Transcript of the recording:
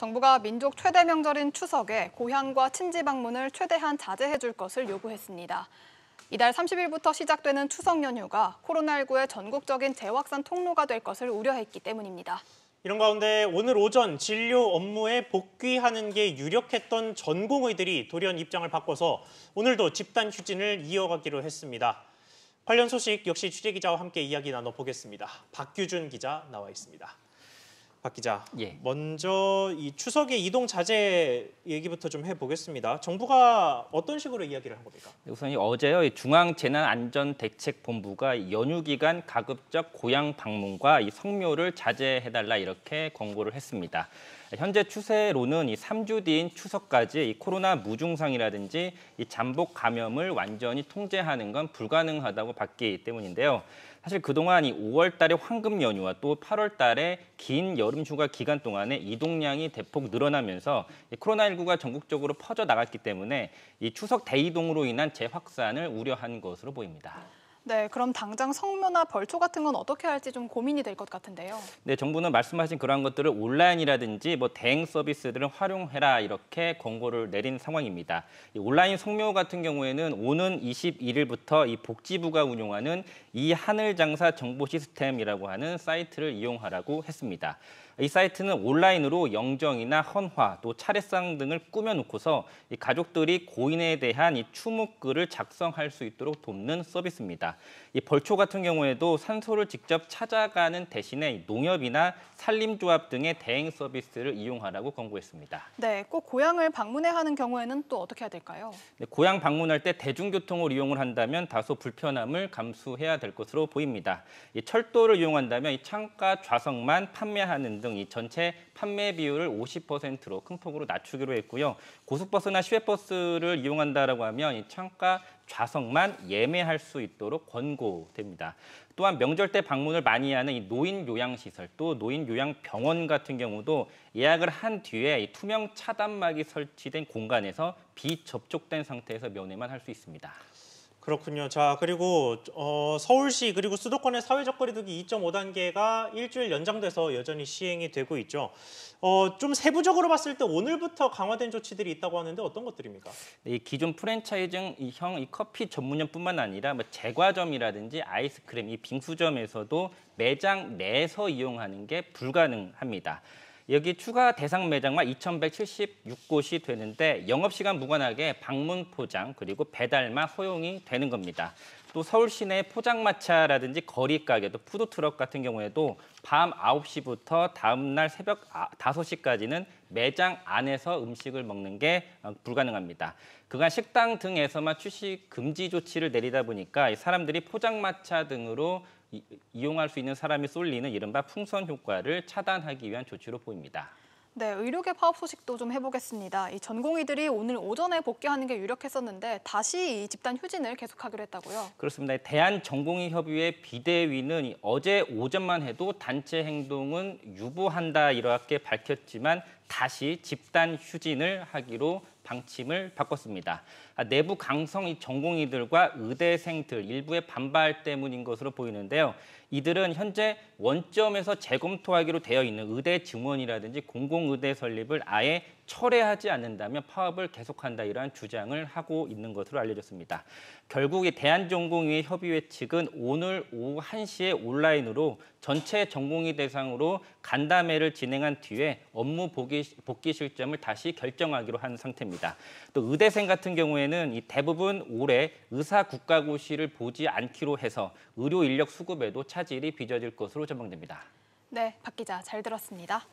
정부가 민족 최대 명절인 추석에 고향과 친지 방문을 최대한 자제해 줄 것을 요구했습니다. 이달 30일부터 시작되는 추석 연휴가 코로나19의 전국적인 재확산 통로가 될 것을 우려했기 때문입니다. 이런 가운데 오늘 오전 진료 업무에 복귀하는 게 유력했던 전공의들이 돌연 입장을 바꿔서 오늘도 집단 휴진을 이어가기로 했습니다. 관련 소식 역시 취재기자와 함께 이야기 나눠보겠습니다. 박규준 기자 나와 있습니다. 박 기자, 먼저 이 추석의 이동 자제 얘기부터 좀 해보겠습니다. 정부가 어떤 식으로 이야기를 한 겁니까? 우선 어제요, 중앙재난안전대책본부가 연휴 기간 가급적 고향 방문과 이 성묘를 자제해달라 이렇게 권고를 했습니다. 현재 추세로는 이 3주 뒤인 추석까지 이 코로나 무증상이라든지 이 잠복 감염을 완전히 통제하는 건 불가능하다고 봤기 때문인데요. 사실 그동안 이 5월 달에 황금 연휴와 또 8월 달에 긴 여름 휴가 기간 동안에 이동량이 대폭 늘어나면서 코로나19가 전국적으로 퍼져 나갔기 때문에 이 추석 대이동으로 인한 재확산을 우려한 것으로 보입니다. 네, 그럼 당장 성묘나 벌초 같은 건 어떻게 할지 좀 고민이 될 것 같은데요. 네, 정부는 말씀하신 그러한 것들을 온라인이라든지 대행 서비스들을 활용해라 이렇게 권고를 내린 상황입니다. 이 온라인 성묘 같은 경우에는 오는 21일부터 이 복지부가 운영하는 이 하늘장사 정보 시스템이라고 하는 사이트를 이용하라고 했습니다. 이 사이트는 온라인으로 영정이나 헌화, 또 차례상 등을 꾸며놓고서 이 가족들이 고인에 대한 이 추모글을 작성할 수 있도록 돕는 서비스입니다. 이 벌초 같은 경우에도 산소를 직접 찾아가는 대신에 농협이나 산림조합 등의 대행 서비스를 이용하라고 권고했습니다. 네, 꼭 고향을 방문해야 하는 경우에는 또 어떻게 해야 될까요? 네, 고향 방문할 때 대중교통을 이용을 한다면 다소 불편함을 감수해야 될 것으로 보입니다. 이 철도를 이용한다면 이 창가 좌석만 판매하는 등 이 전체 판매 비율을 50%로 큰 폭으로 낮추기로 했고요. 고속버스나 시외버스를 이용한다라고 하면 이 창가 좌석만 예매할 수 있도록 권고됩니다. 또한 명절 때 방문을 많이 하는 이 노인 요양시설, 또 노인 요양병원 같은 경우도 예약을 한 뒤에 이 투명 차단막이 설치된 공간에서 비접촉된 상태에서 면회만 할 수 있습니다. 그렇군요. 자, 그리고 서울시 그리고 수도권의 사회적 거리두기 2.5단계가 일주일 연장돼서 여전히 시행이 되고 있죠. 좀 세부적으로 봤을 때 오늘부터 강화된 조치들이 있다고 하는데 어떤 것들입니까? 이 기존 프랜차이즈형 이 커피 전문점뿐만 아니라 제과점이라든지 아이스크림, 이 빙수점에서도 매장 내에서 이용하는 게 불가능합니다. 여기 추가 대상 매장만 2,176곳이 되는데 영업시간 무관하게 방문 포장 그리고 배달만 허용이 되는 겁니다. 또 서울 시내 포장마차라든지 거리 가게, 또 푸드트럭 같은 경우에도 밤 9시부터 다음 날 새벽 5시까지는 매장 안에서 음식을 먹는 게 불가능합니다. 그간 식당 등에서만 취식 금지 조치를 내리다 보니까 사람들이 포장마차 등으로 이용할 수 있는 사람이 쏠리는 이른바 풍선 효과를 차단하기 위한 조치로 보입니다. 네, 의료계 파업 소식도 좀 해보겠습니다. 이 전공의들이 오늘 오전에 복귀하는 게 유력했었는데 다시 이 집단 휴진을 계속하기로 했다고요? 그렇습니다. 대한전공의협의회 비대위는 어제 오전만 해도 단체 행동은 유보한다 이렇게 밝혔지만 다시 집단 휴진을 하기로 방침을 바꿨습니다. 내부 강성 전공의들과 의대생들 일부의 반발 때문인 것으로 보이는데요. 이들은 현재 원점에서 재검토하기로 되어 있는 의대 증원이라든지 공공의대 설립을 아예 철회하지 않는다면 파업을 계속한다 이러한 주장을 하고 있는 것으로 알려졌습니다. 결국 이 대한전공의 협의회 측은 오늘 오후 1시에 온라인으로 전체 전공의 대상으로 간담회를 진행한 뒤에 업무 복귀 실점을 다시 결정하기로 한 상태입니다. 또 의대생 같은 경우에는 이 대부분 올해 의사 국가고시를 보지 않기로 해서 의료 인력 수급에도 차질이 빚어질 것으로 전망됩니다. 네, 박 기자 잘 들었습니다.